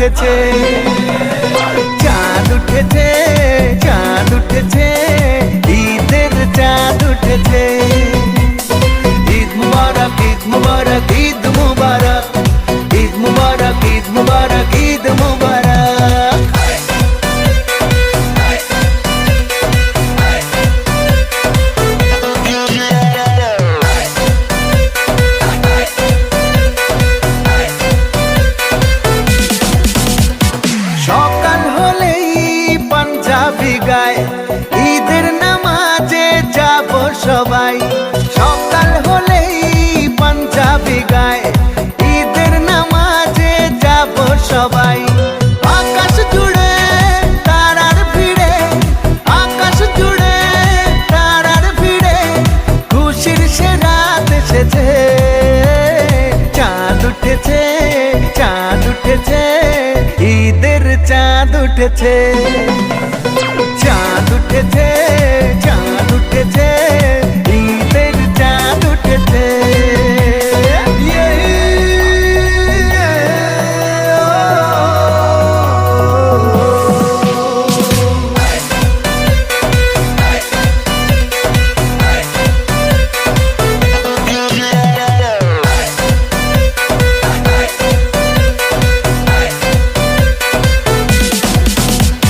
উঠেছে, চাঁদ উঠেছে, চাঁদ উঠেছে, ঈদের চাঁদ উঠেছে। ঈদ মুবারক, ঈদ মুবারক, ঈদ মুবারক, ঈদ মুবারক, ঈদ মুবারক, ঈদ মুবারক। সকাল হলেই পাঞ্জাবি গায়, ঈদের নামাজে যাব সবাই। সকাল হলেই পাঞ্জাবি গায়, ঈদের নামাজে যাব সবাই। আকাশ জুড়ে তারার ভিড়ে, আকাশ জুড়ে তারার ভিড়ে, খুশির সে রাত এসেছে। চাঁদ উঠেছে, চাঁদ উঠেছে, ঈদের চাঁদ উঠেছে।